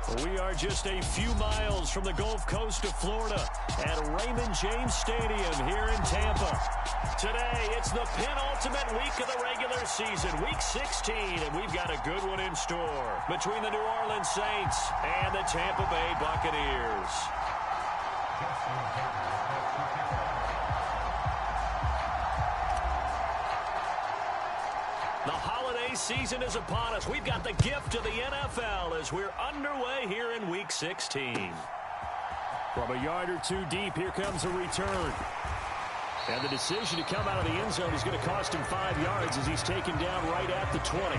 We are just a few miles from the Gulf Coast of Florida at Raymond James Stadium here in Tampa. Today, it's the penultimate week of the regular season, week 16, and we've got a good one in store between the New Orleans Saints and the Tampa Bay Buccaneers. The holiday season is upon us. We've got the gift of the NFL as we're underway here in Week 16. From a yard or two deep, here comes a return. And the decision to come out of the end zone is going to cost him 5 yards as he's taken down right at the 20.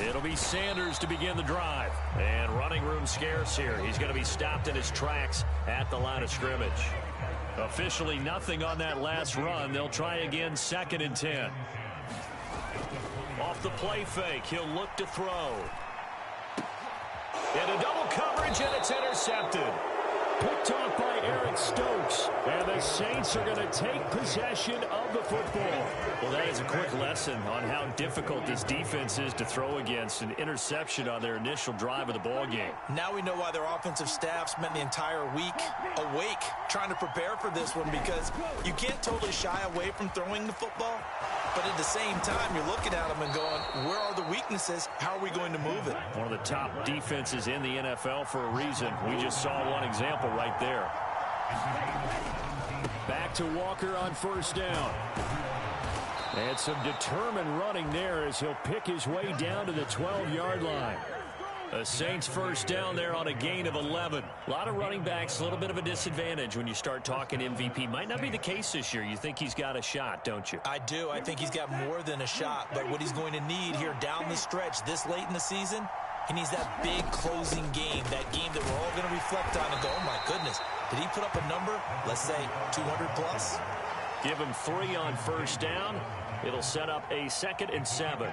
It'll be Sanders to begin the drive. And running room scarce here. He's going to be stopped in his tracks at the line of scrimmage. Officially nothing on that last run. They'll try again, 2nd and 10. Off the play fake, he'll look to throw. Into double coverage, and it's intercepted. Picked off by Eric Stokes. And the Saints are going to take possession of the football. Well, that is a quick lesson on how difficult this defense is to throw against. An interception on their initial drive of the ball game. Now we know why their offensive staff spent the entire week awake trying to prepare for this one, because you can't totally shy away from throwing the football. But at the same time, you're looking at them and going, where are the weaknesses? How are we going to move it? One of the top defenses in the NFL for a reason. We just saw one example right there. Back to Walker on 1st down. And some determined running there as he'll pick his way down to the 12-yard line. The Saints 1st down there on a gain of 11. A lot of running backs, a little bit of a disadvantage when you start talking MVP. Might not be the case this year. You think he's got a shot, don't you? I do. I think he's got more than a shot. But what he's going to need here down the stretch this late in the season, he needs that big closing game, that game that we're all going to reflect on and go, oh, my goodness, did he put up a number, let's say, 200 plus? Give him 3 on 1st down. It'll set up a 2nd and 7.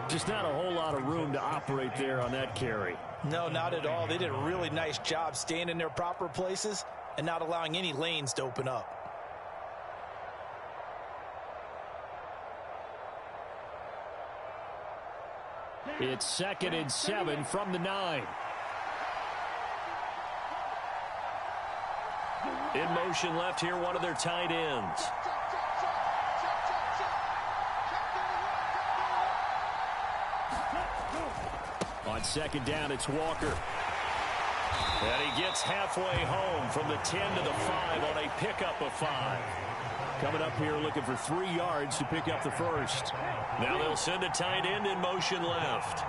Just not a whole lot of room to operate there on that carry. No, not at all. They did a really nice job staying in their proper places and not allowing any lanes to open up. It's 2nd and 7 from the 9. In motion left here, one of their tight ends. On 2nd down, it's Walker. And he gets halfway home from the 10 to the 5 on a pickup of 5. Coming up here looking for 3 yards to pick up the 1st. Now they'll send a tight end in motion left.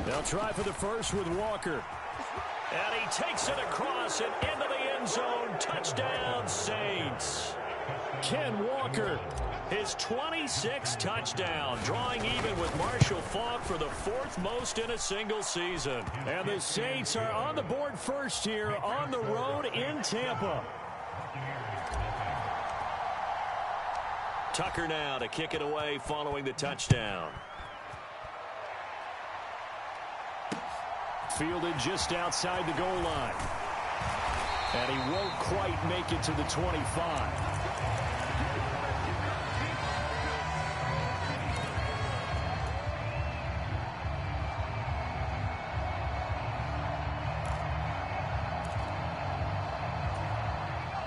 They'll try for the 1st with Walker. And he takes it across and into the end zone. Touchdown, Saints. Ken Walker, his 26th touchdown, drawing even with Marshall Faulk for the 4th most in a single season. And the Saints are on the board first here on the road in Tampa. Tucker now to kick it away following the touchdown. Fielded just outside the goal line. And he won't quite make it to the 25.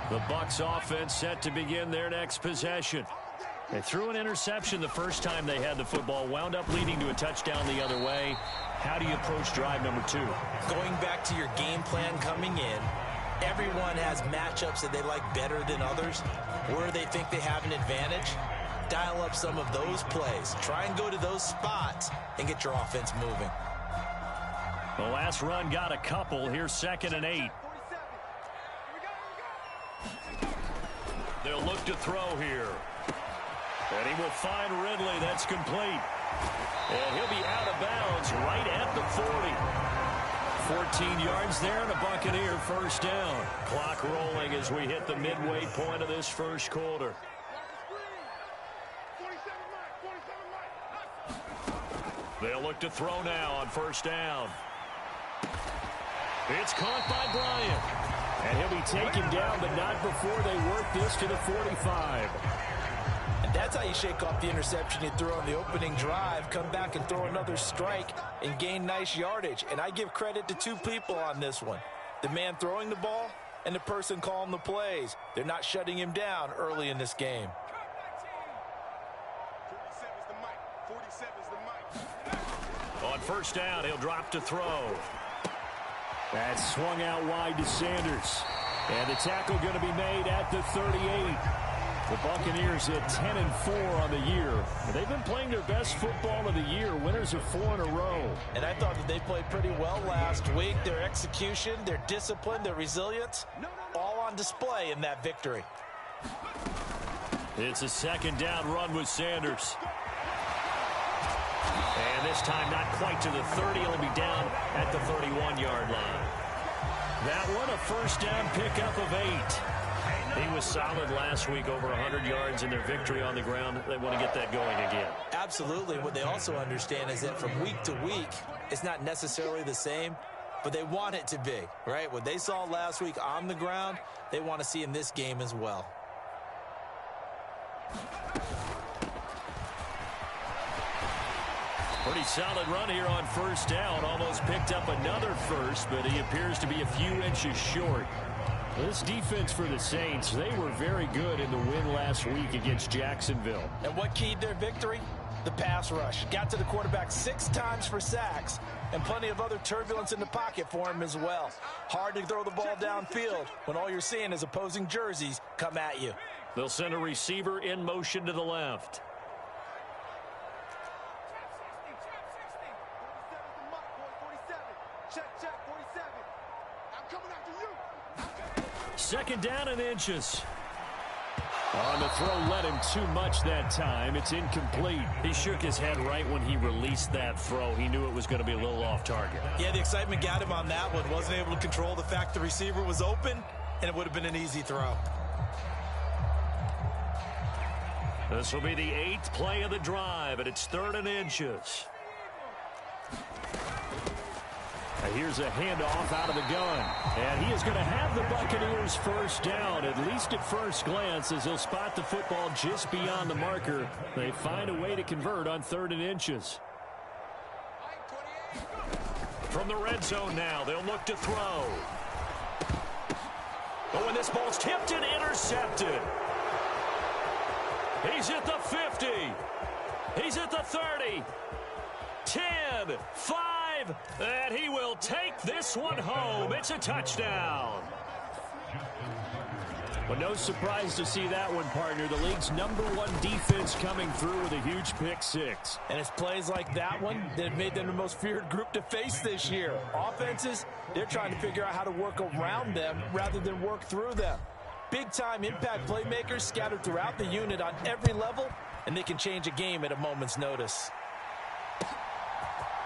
The Bucs offense set to begin their next possession. They threw an interception the first time they had the football, wound up leading to a touchdown the other way. How do you approach drive number 2? Going back to your game plan coming in, everyone has matchups that they like better than others, where they think they have an advantage. Dial up some of those plays. Try and go to those spots and get your offense moving. The last run got a couple. Here's 2nd and 8. They'll look to throw here. And he will find Ridley. That's complete. And he'll be out of bounds right at the 40. 14 yards there and a Buccaneer 1st down. Clock rolling as we hit the midway point of this 1st quarter. They'll look to throw now on first down. It's caught by Bryant. And he'll be taken down, but not before they work this to the 45. And that's how you shake off the interception you threw on the opening drive, come back and throw another strike and gain nice yardage. And I give credit to two people on this one. The man throwing the ball and the person calling the plays. They're not shutting him down early in this game. On first down, he'll drop to throw. That's swung out wide to Sanders. And the tackle going to be made at the 38. The Buccaneers at 10-4 on the year. They've been playing their best football of the year. Winners of 4 in a row. And I thought that they played pretty well last week. Their execution, their discipline, their resilience, all on display in that victory. It's a second down run with Sanders. And this time not quite to the 30. He'll be down at the 31-yard line. That one a first down pickup of 8. He was solid last week, over 100 yards in their victory on the ground. They want to get that going again. Absolutely. What they also understand is that from week to week, it's not necessarily the same, but they want it to be, right? What they saw last week on the ground, they want to see in this game as well. Pretty solid run here on first down. Almost picked up another first, but he appears to be a few inches short. This defense for the Saints, they were very good in the win last week against Jacksonville. And what keyed their victory? The pass rush. Got to the quarterback 6 times for sacks, and plenty of other turbulence in the pocket for him as well. Hard to throw the ball downfield when all you're seeing is opposing jerseys come at you. They'll send a receiver in motion to the left. Second down and inches. On the throw, led him too much that time. It's incomplete. He shook his head right when he released that throw. He knew it was going to be a little off target. Yeah, the excitement got him on that one. Wasn't able to control the fact the receiver was open, and it would have been an easy throw. This will be the 8th play of the drive, and it's 3rd and inches. Here's a handoff out of the gun. And he is going to have the Buccaneers first down, at least at first glance, as he'll spot the football just beyond the marker. They find a way to convert on 3rd and inches. From the red zone now, they'll look to throw. Oh, and this ball's tipped and intercepted. He's at the 50. He's at the 30. 10, 5, and he will take this one home. It's a touchdown. Well, no surprise to see that one, partner. The league's #1 defense coming through with a huge pick 6. And it's plays like that one that have made them the most feared group to face this year. Offenses, they're trying to figure out how to work around them rather than work through them. Big-time impact playmakers scattered throughout the unit on every level, and they can change a game at a moment's notice.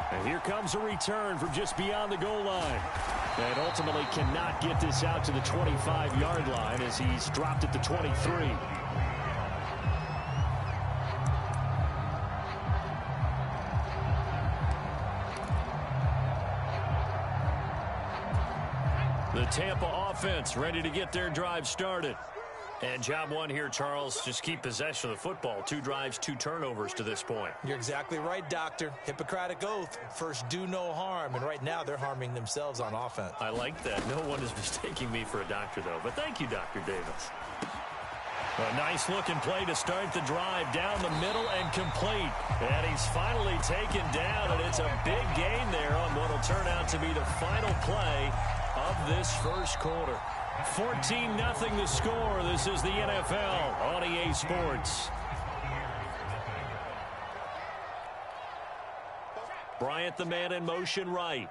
And here comes a return from just beyond the goal line. And ultimately cannot get this out to the 25-yard line as he's dropped at the 23. The Tampa offense ready to get their drive started. And job one here, Charles, just keep possession of the football. 2 drives, 2 turnovers to this point. You're exactly right, Doctor. Hippocratic oath. First, do no harm. And right now, they're harming themselves on offense. I like that. No one is mistaking me for a doctor, though. But thank you, Dr. Davis. A nice-looking play to start the drive down the middle and complete. And he's finally taken down, and it's a big gain there on what will turn out to be the final play of this first quarter. 14-0 the score. This is the NFL on EA Sports. Bryant, the man in motion right.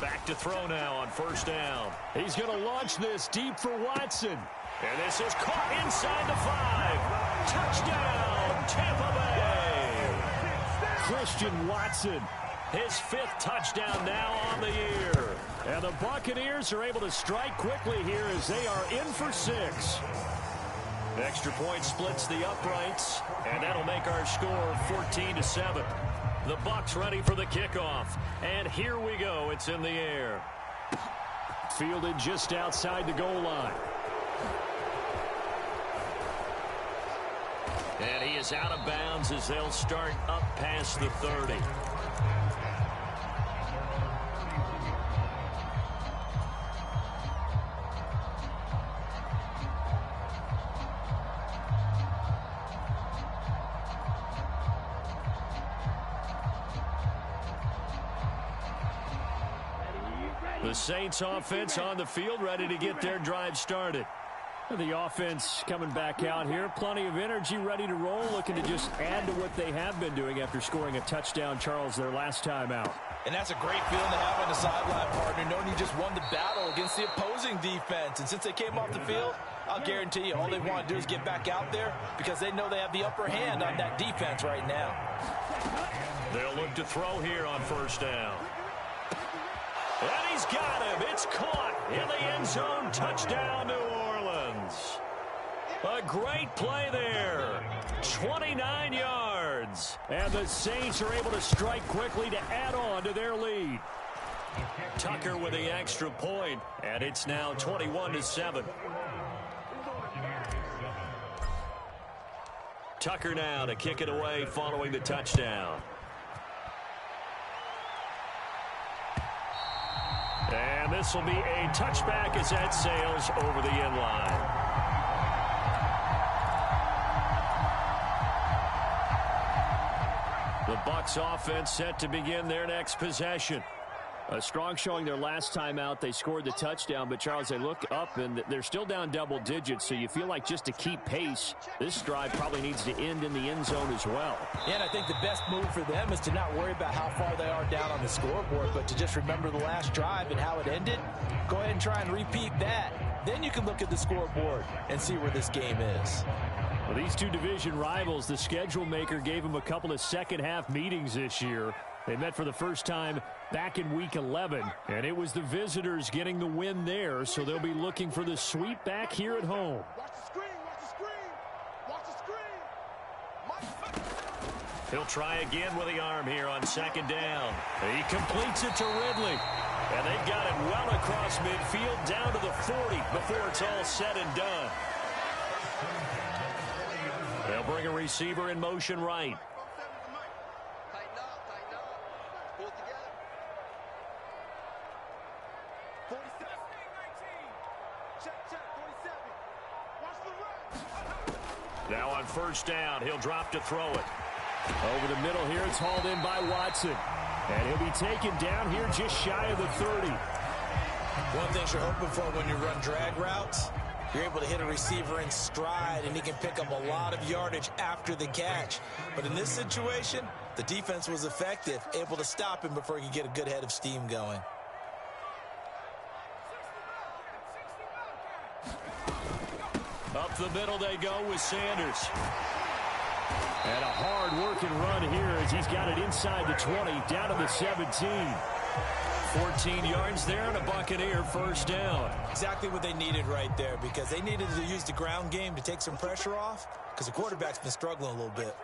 Back to throw now on first down. He's going to launch this deep for Watson. And this is caught inside the 5. Touchdown, Tampa Bay. Christian Watson. His 5th touchdown now on the year. And the Buccaneers are able to strike quickly here as they are in for 6. Extra point splits the uprights, and that'll make our score 14-7. The Bucs ready for the kickoff, and here we go. It's in the air. Fielded just outside the goal line. And he is out of bounds as they'll start up past the 30. The Saints offense on the field, ready to get their drive started. The offense coming back out here. Plenty of energy, ready to roll, looking to just add to what they have been doing after scoring a touchdown, Charles, their last time out. And that's a great feeling to have on the sideline, partner, knowing you just won the battle against the opposing defense. And since they came off the field, I'll guarantee you all they want to do is get back out there because they know they have the upper hand on that defense right now. They'll look to throw here on first down. And he's got him. It's caught in the end zone. Touchdown, New Orleans. A great play there. 29 yards. And the Saints are able to strike quickly to add on to their lead. Tucker with the extra point, and it's now 21-7. Tucker now to kick it away following the touchdown. And this will be a touchback as that sails over the end line. The Bucs offense set to begin their next possession. A strong showing their last time out. They scored the touchdown, but Charles, they look up and they're still down double digits, so you feel like just to keep pace, this drive probably needs to end in the end zone as well. Yeah, and I think the best move for them is to not worry about how far they are down on the scoreboard, but to just remember the last drive and how it ended. Go ahead and try and repeat that. Then you can look at the scoreboard and see where this game is. Well, these two division rivals, the schedule maker gave them a couple of second-half meetings this year. They met for the first time back in Week 11, and it was the visitors getting the win there, so they'll be looking for the sweep back here at home. Watch the screen, watch the screen, watch the screen. He'll try again with the arm here on second down. He completes it to Ridley, and they've got it well across midfield down to the 40 before it's all said and done. They'll bring a receiver in motion right. Now on first down, he'll drop to throw it. Over the middle here, it's hauled in by Watson. And he'll be taken down here just shy of the 30. One thing you're hoping for when you run drag routes, you're able to hit a receiver in stride, and he can pick up a lot of yardage after the catch. But in this situation, the defense was effective, able to stop him before he could get a good head of steam going. Up the middle they go with Sanders. And a hard-working run here as he's got it inside the 20, down to the 17. 14 yards there and a Buccaneer first down. Exactly what they needed right there, because they needed to use the ground game to take some pressure off, because the quarterback's been struggling a little bit.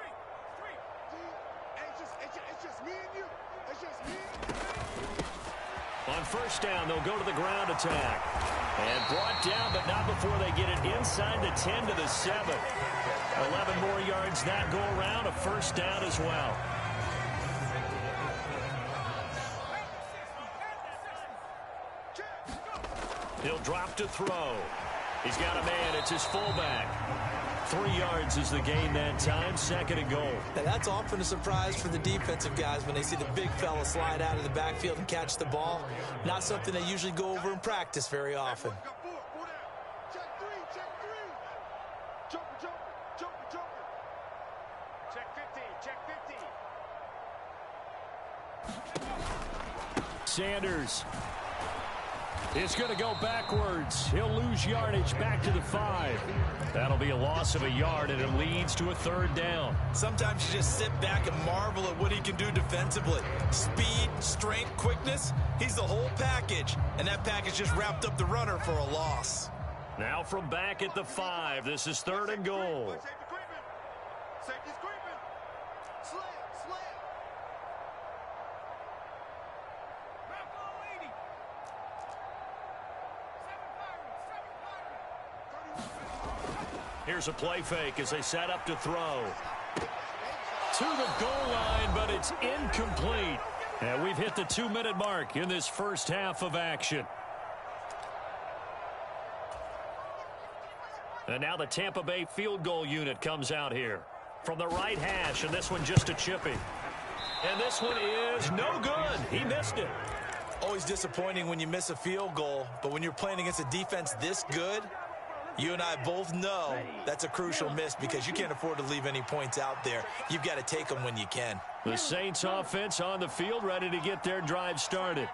On first down, they'll go to the ground attack. And brought down, but not before they get it inside the 10 to the 7. 11 more yards that go around, a first down as well. He'll drop to throw. He's got a man. It's his fullback. 3 yards is the gain that time. Second and goal. Now that's often a surprise for the defensive guys when they see the big fella slide out of the backfield and catch the ball. Not something they usually go over in practice very often. Sanders is going to go backwards. He'll lose yardage back to the 5. That'll be a loss of a yard, and it leads to a third down. Sometimes you just sit back and marvel at what he can do defensively. Speed, strength, quickness, he's the whole package. And that package just wrapped up the runner for a loss. Now from back at the 5, this is 3rd and goal. Safety's creeping. Slam. Here's a play fake as they set up to throw. To the goal line, but it's incomplete. And we've hit the 2-minute mark in this first half of action. And now the Tampa Bay field goal unit comes out here from the right hash, and this one just a chippy. And this one is no good. He missed it. Always disappointing when you miss a field goal, but when you're playing against a defense this good, you and I both know that's a crucial miss because you can't afford to leave any points out there. You've got to take them when you can. The Saints offense on the field, ready to get their drive started.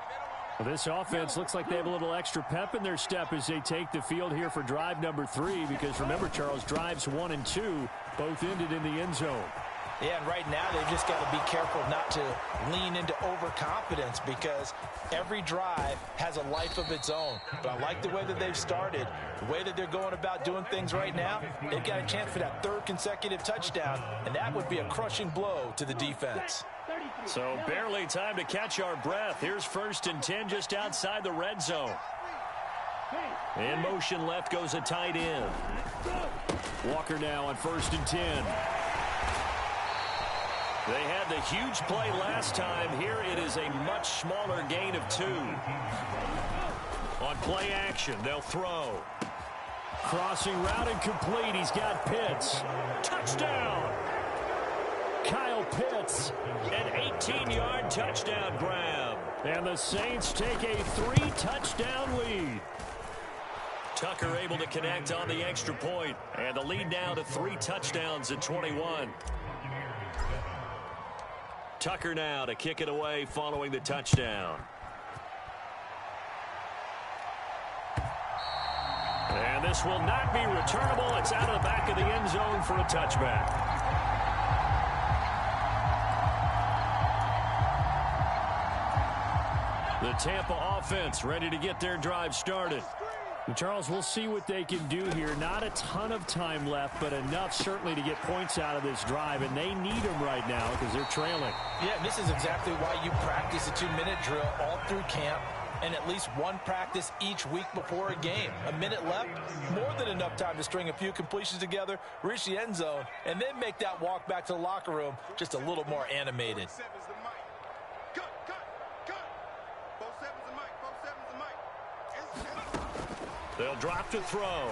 Well, this offense looks like they have a little extra pep in their step as they take the field here for drive number 3 because remember, Charles, drives 1 and 2 both ended in the end zone. Yeah, and right now they've just got to be careful not to lean into overconfidence because every drive has a life of its own. But I like the way that they've started, the way that they're going about doing things right now. They've got a chance for that 3rd consecutive touchdown, and that would be a crushing blow to the defense. So barely time to catch our breath. Here's 1st and 10 just outside the red zone. In motion left goes a tight end. Walker now on 1st and 10. They had the huge play last time. Here it is a much smaller gain of 2. On play action, they'll throw. Crossing route and complete. He's got Pitts. Touchdown! Kyle Pitts, an 18-yard touchdown grab. And the Saints take a 3-touchdown lead. Tucker able to connect on the extra point. And the lead now to 3 touchdowns at 21. Tucker now to kick it away following the touchdown. And this will not be returnable. It's out of the back of the end zone for a touchback. The Tampa offense ready to get their drive started. Charles, we'll see what they can do here. Not a ton of time left, but enough certainly to get points out of this drive, and they need them right now because they're trailing. Yeah, this is exactly why you practice a 2-minute drill all through camp and at least one practice each week before a game. A minute left, more than enough time to string a few completions together, reach the end zone, and then make that walk back to the locker room just a little more animated. They'll drop to throw.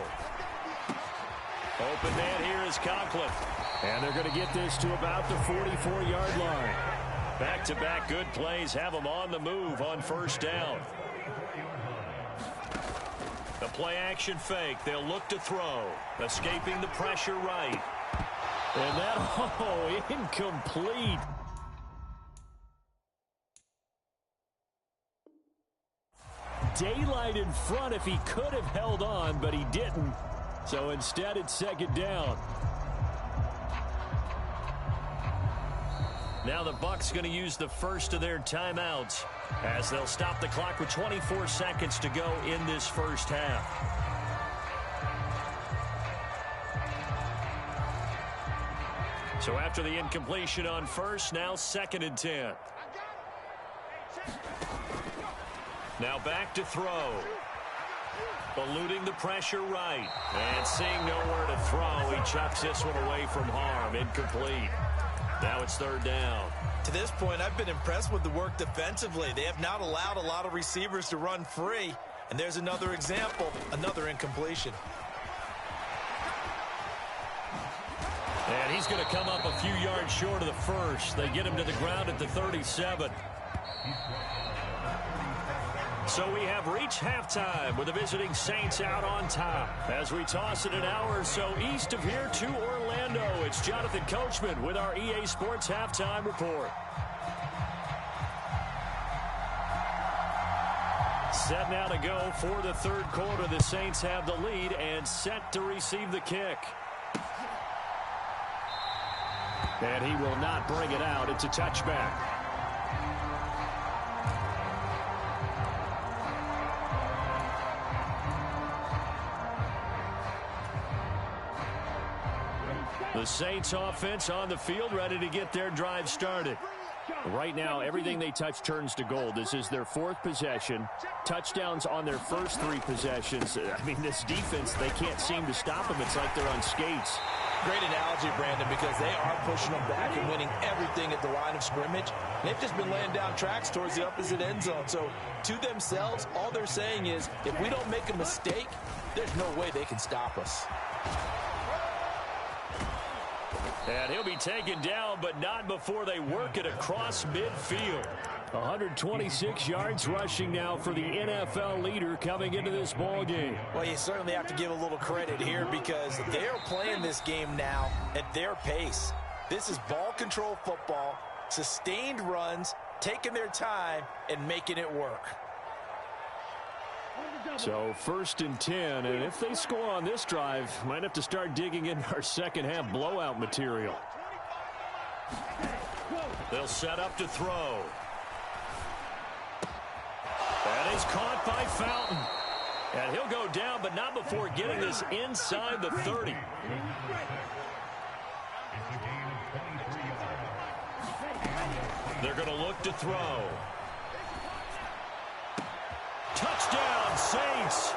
Open man here is Conklin. And they're going to get this to about the 44-yard line. Back-to-back good plays have them on the move on 1st down. The play-action fake. They'll look to throw. Escaping the pressure right. And that, incomplete. Daylight in front if he could have held on, but he didn't. So instead, it's 2nd down. Now the Bucs going to use the first of their timeouts as they'll stop the clock with 24 seconds to go in this first half. So after the incompletion on 1st, now 2nd and 10. Now back to throw. Eluding the pressure right. And seeing nowhere to throw, he chucks this one away from harm. Incomplete. Now it's 3rd down. To this point, I've been impressed with the work defensively. They have not allowed a lot of receivers to run free. And there's another example, another incompletion. And he's going to come up a few yards short of the first. They get him to the ground at the 37. So we have reached halftime with the visiting Saints out on top. As we toss it an hour or so east of here to Orlando, it's Jonathan Coachman with our EA Sports Halftime Report. Set now to go for the 3rd quarter. The Saints have the lead and set to receive the kick. And he will not bring it out. It's a touchback. The Saints offense on the field, ready to get their drive started. Right now, everything they touch turns to gold. This is their fourth possession. Touchdowns on their first three possessions. I mean, this defense, they can't seem to stop them. It's like they're on skates. Great analogy, Brandon, because they are pushing them back and winning everything at the line of scrimmage. They've just been laying down tracks towards the opposite end zone. So to themselves, all they're saying is, if we don't make a mistake, there's no way they can stop us. And he'll be taken down, but not before they work it across midfield. 126 yards rushing now for the NFL leader coming into this ball game. Well, you certainly have to give a little credit here because they're playing this game now at their pace. This is ball control football, sustained runs, taking their time, and making it work. So 1st and 10, and if they score on this drive, might have to start digging in our second half blowout material. They'll set up to throw. That is caught by Fountain. And he'll go down, but not before getting this inside the 30. They're going to look to throw. Touchdown, Saints.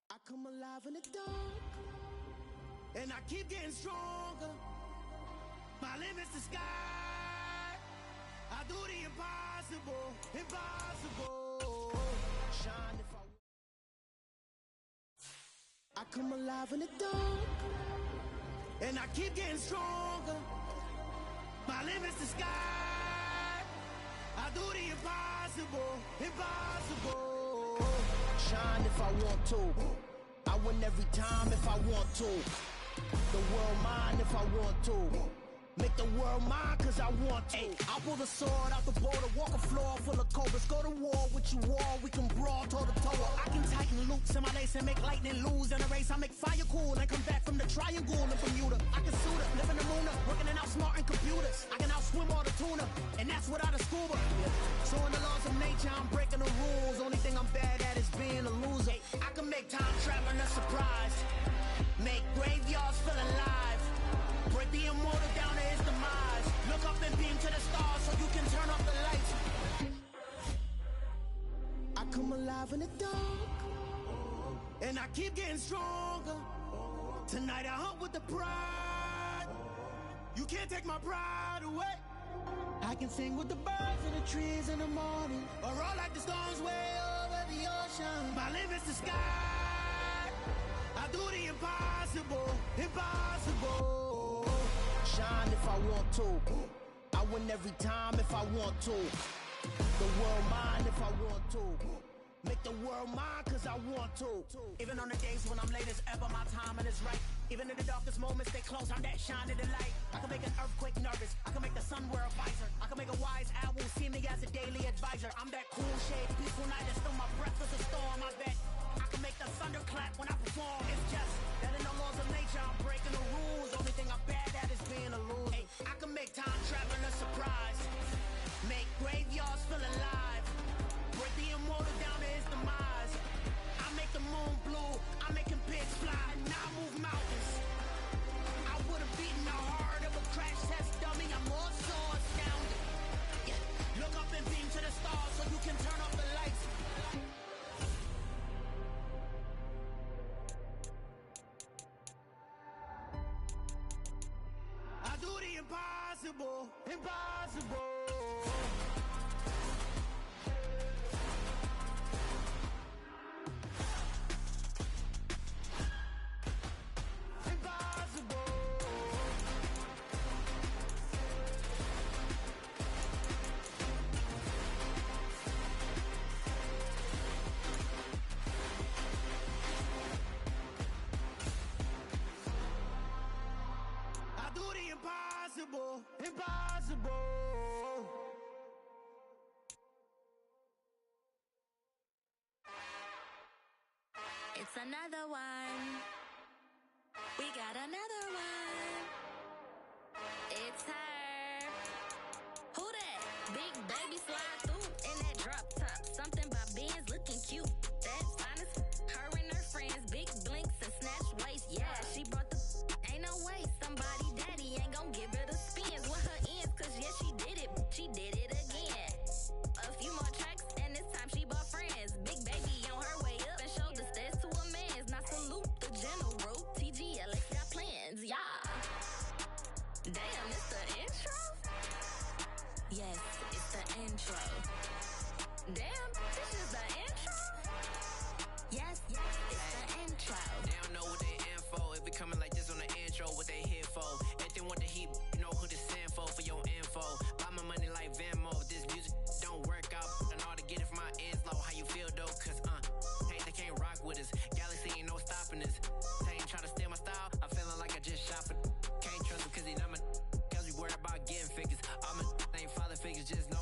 I come alive in the dark, and I keep getting stronger. My limit's the sky. I do the impossible, impossible. Shine if I come alive in the dark, and I keep getting stronger. My limit's the sky. I do the impossible, impossible. Shine if I want to. I win every time if I want to. The world mine if I want to. Make the world mine cause I want to. I pull the sword out the border, walk a floor full of cobras. Go to war with you all, we can brawl toe to toe. I can tighten loops in my lace and make lightning lose in a race. I make fire cool and come back from the triangle in Bermuda. I can suit up, live in the moon, working and outsmarting computers. I can outswim all the tuna, and that's without a scuba. So in the laws of nature, I'm breaking the rules. Only thing I'm bad at is being a loser. I can make time traveling a surprise. Make graveyards feel alive. Break the immortal down to his demise. Look up and beam to the stars so you can turn off the lights. I come alive in the dark, and I keep getting stronger. Tonight I hunt with the pride. You can't take my pride away. I can sing with the birds and the trees in the morning, or roll like the storms way over the ocean. My limit's the sky. I do the impossible, impossible. Shine if I want to. I win every time if I want to. The world mine if I want to. Make the world mine cause I want to. Even on the days when I'm late as ever, my timing is right. Even in the darkest moments, they close, I'm that shining the light. I can make an earthquake nervous. I can make the sun wear a visor. I can make a wise owl see me as a daily advisor. I'm that cool shade, peaceful night, and still my breath is a storm. I bet I can make the thunder clap when I perform. It's just that in the laws of nature, I'm breaking the rules. Only thing I'm bad at is being a loser. Hey, I can make time traveling a surprise. Make graveyards feel alive. Break the immortal down to his demise. I make the moon blue. I make him pigs fly. Now I move mountains. I would have beaten the heart of a crash test dummy. I'm more so astounded. Yeah. Look up and beam to the stars so you can turn off the lights. I do the impossible, impossible. Impossible, impossible. It's another one. We got another one. Big baby slide through in that drop top. Something by Benz looking cute. That's honest. Her and her friends, big blinks and snatch waist. Yeah, she brought the ain't no way. Somebody daddy ain't gon' give her the spins with her ends. Cause yeah, she did it. She did it again. A few more tracks and this time she bought friends. Big baby on her way up and showed the stairs to a man's. Now salute the general. TGLX got plans, yeah. Damn, it's the intro? Yes, it's the intro.